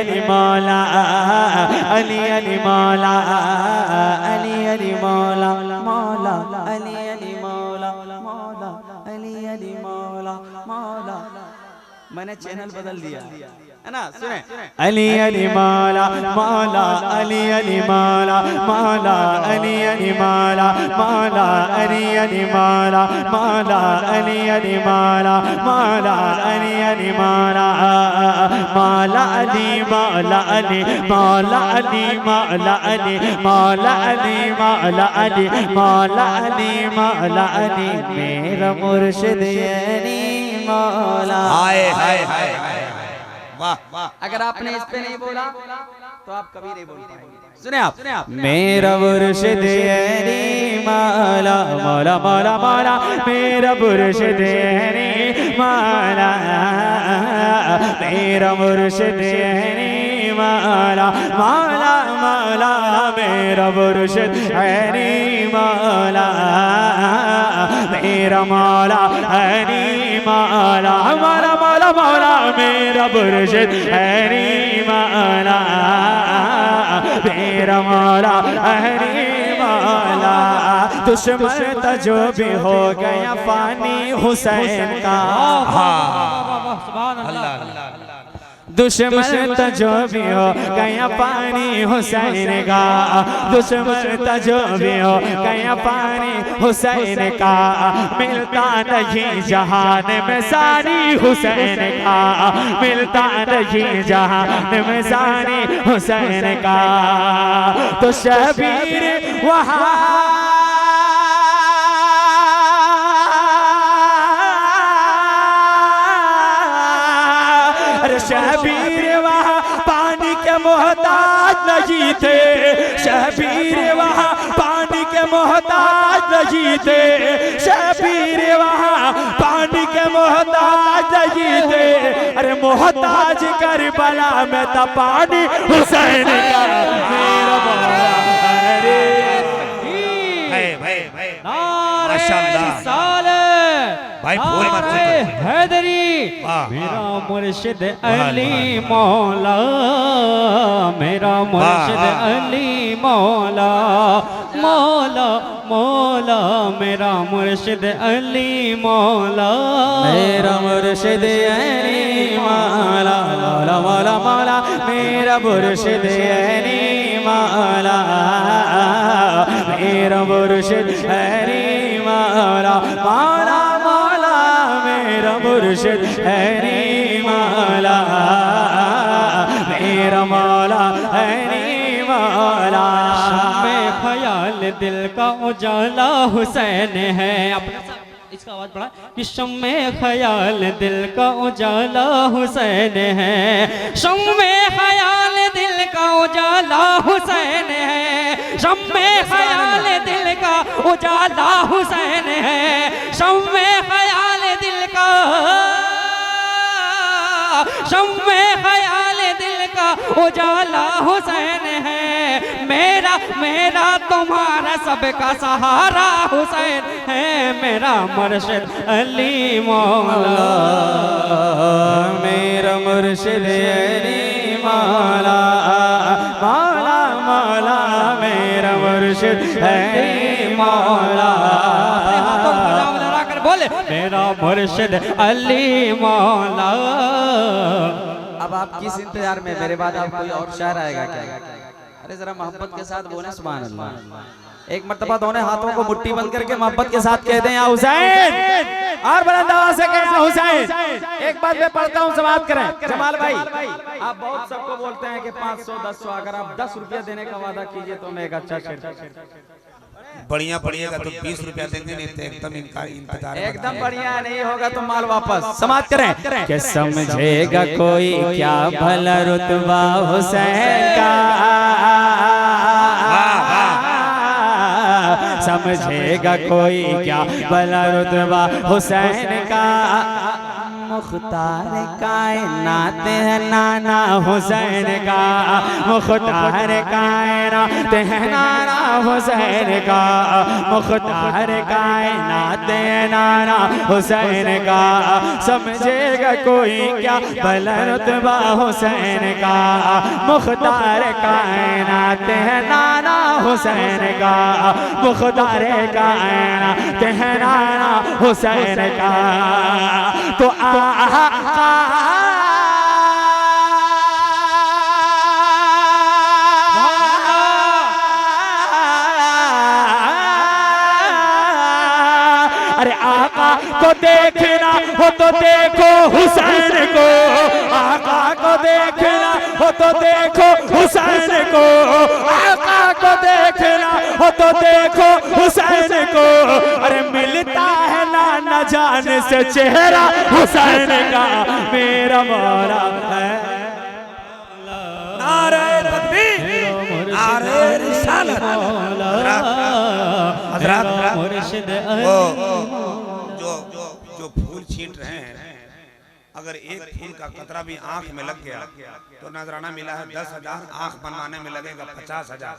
अली मौला अली अली मौला अली अली मौला मौला अली अली मौला मौला अली अली मौला मौला। मैंने चैनल बदल दिया है ना, सुने। अली अली मौला मौला अली अली मौला मौला अली अली मौला मौला अली अली मौला मौला अली अली मौला मौला अली अली मौला मौला अली मौला अली मौला अली मौला अली मौला अली मौला अली मौला अली मौला अली मेरा मुर्शिद यानी मौला। हाय हाय हाय वाह वाह। अगर आपने इस पे नहीं बोला तो आप कभी नहीं बोल पाएंगे। सुने आप मेरा मुर्शिद यानी मौला मौला मौला मौला मेरा मुर्शिद यानी मौला मेरा मुर्शिद यानी मौला मौला मौला मेरा मुर्शिद यानी मौला मेरा मौला यानी मौला हमारा मौला मौला मेरा मुर्शिद यानी मौला मेरा मौला यानी मौला। दुश्मन जो भी हो गया फानी हुसैन का दुश्मन जो भी हो गया पानी हुसैन का दुश्मन जो भी हो गया पानी हुसैन का मिलता नहीं जहान में सानी हुसैन का मिलता नहीं जहान में सानी हुसैन का। तो शबीर वहाँ शबीर वहाँ पानी के मोहताज नहीं थे शबीर वहाँ पानी के मोहताज नहीं थे शबीर वहाँ पानी के मोहताज नहीं थे। अरे मोहताज करबला में था पानी हुसैन का मेरा मौला। अरे भाई हैदरी मेरा मुर्शिद अली मौला मेरा मुर्शिद अली मौला मौला मौला मेरा मुर्शिद अली मौला मेरा मुर्शिद अली मौला मौला मौला मौला मेरा मुर्शिद अली मौला मेरा मुर्शिद अली मौला मौला मेरा मुर्शिद यानी मौला मेरा मौला यानी मौला। में ख्याल दिल का उजाला हुसैन है अपना इसका आवाज पड़ा कि शम्मे ख्याल दिल का उजाला हुसैन है शम्मे ख्याल दिल का उजाला हुसैन है शम्मे ख्याल दिल का उजाला हुसैन है शम्मे ख्याल दिल का शम्मे ख्याल दिल का उजाला हुसैन है मेरा मेरा तुम्हारा सबका सहारा हुसैन है मेरा मुर्शिद अली मौला मेरा मुर्शिद अली मौला मौला मौला मेरा मुर्शिद अली मौला बोले मेरा मुर्शिद अली मौला। अब आप किस इंतजार में मेरे बाद आप कोई और शायर आएगा क्या? अरे जरा मोहब्बत के साथ बोले सुभान अल्लाह। एक मर्तबा दोनों हाथों को मुट्ठी बंद करके मोहब्बत के साथ कह दें या हुसैन और बुलंद आवाज से कहना हुसैन। एक बात मैं पढ़ता हूँ समाप्त करें। जमाल भाई आप बहुत सबको बोलते हैं कि 500 1000 अगर आप 10 रुपया देने का वादा कीजिए तो मैं एक अच्छा शेर बढ़िया पड़िएगा तो 20 रुपया देंगे नहीं तो एकदम इनका इंतजार एकदम बढ़िया नहीं होगा तो माल वापस समाप्त करें। कि समझेगा कोई क्या भला रुतबा हुसैन का समझेगा कोई क्या भला रुतबा हुसैन का मुख्तार कायनात है नाना हुसैन का, मुख्तार कायनात है नाना हुसैन का, मुख्तार कायनात है नाना हुसैन का। समझेगा कोई क्या भला रुतबा हुसैन का, मुख्तार कायनात है नाना हुसैन का, मुख्तार कायनात है नाना हुसैन का। तो अरे आका को देखना हो तो देखो हुसैन को, आका को देखना हो तो देखो हुसैन को, आका को देखना हो तो देखो हुसैन को। अरे मिलता है ना न जाने से चेहरा हुसैन का, मेरा मौला है। नारे तकबीर, नारे रिसालत। हज़रत मुर्शिद जो फूल छींट रहे हैं, अगर एक फूल का कतरा भी आंख में लग गया तो नजराना मिला है 10,000, आंख बनवाने में लगेगा 50,000।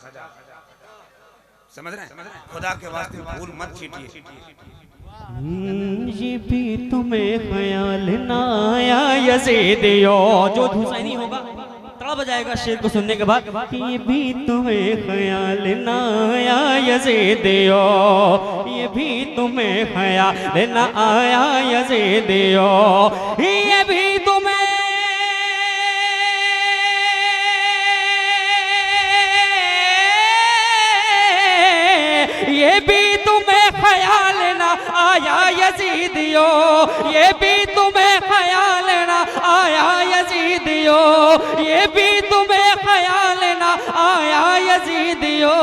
समझ रहे हैं? खुदा के वास्ते फूल मत छींटिए। ये भी तुम्हें ख्याल ना आया यज़ीदियो, जो हुसैनी होगा तड़ा बजाएगा शेर को सुनने के बाद। ये भी तुम्हें ख्याल ना आया यज़ीदियो, ये भी तुम्हें ख्याल ना आया यज़ीदियो, ये भी तुम्हें ये भी तुम्हें ख्याल ना आया यज़ीदियो, ये भी तुम्हें ख्याल ना आया यज़ीदियो, ये भी तुम्हें ख्याल ना आया यज़ीदियो।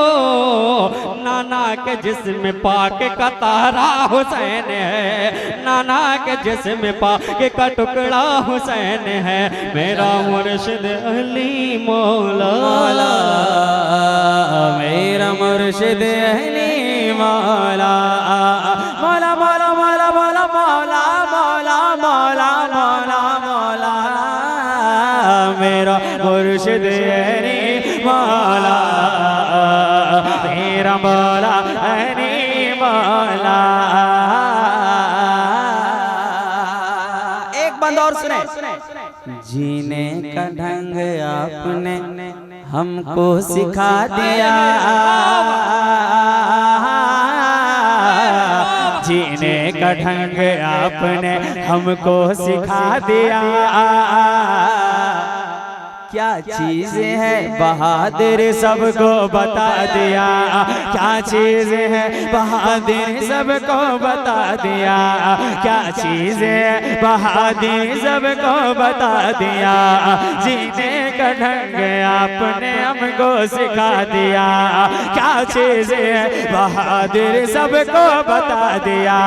नाना के जिस्म पाक का तारा हुसैन है, नाना के जिस्म पाक का टुकड़ा हुसैन है, मेरा मुर्शिद अली मौला, मेरा मुर्शिद अली मौला, मौला मौला मौला मौला मौला मौला मौला मौला मौला, मेरा मुर्शिद अली मौला, मेरा मौला अली मौला। एक बंद और सुने। जीने का ढंग आपने हमको सिखा दिया, जीने का ढंग आपने हमको सिखा दिया। क्या चीज़ है बहादुर सबको बता दिया, क्या चीज़ है बहादुर सबको बता दिया, क्या चीज़ है बहादुर सबको बता दिया। जीने का ढंग आपने हमको सिखा दिया, क्या चीज़ है बहादुर सबको बता दिया,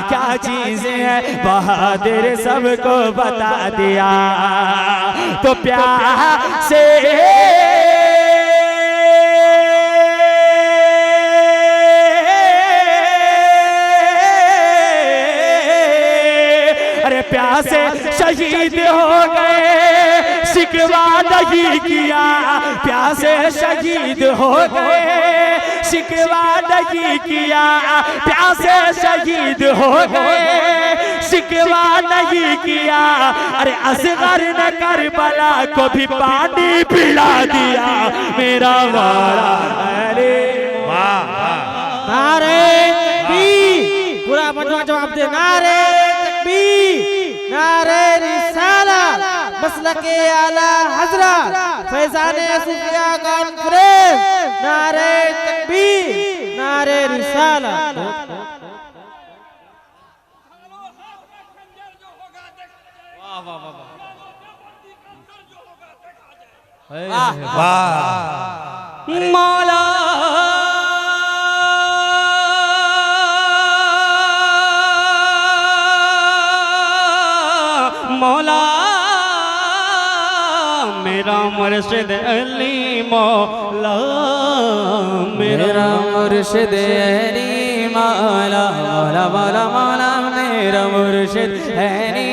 क्या चीज़ है बहादुर सबको बता दिया। तो प्यार से अरे प्यासे शहीद हो गए, शिकवा नहीं किया, प्यासे शहीद हो गए, शिकवा नहीं किया, प्यासे शहीद हो गए, शिकवा नहीं किया। अरे असगर न करबला को भी पानी पिला दिया, मेरा वाला। अरे नारे तकबीर, पूरा मजमा जवाब दे। नारे तकबीर, नारे रिसालत, मसलके आला हज़रत फैज़ाने सूफिया कॉन्फ्रेंस। नारे तकबीर, नारे रिसालत। मौला मौला मेरा मुर्शिद अली मौला, मेरा मुर्शिद अली मौला, मौला मौला मौला मेरा मुर्शिद अली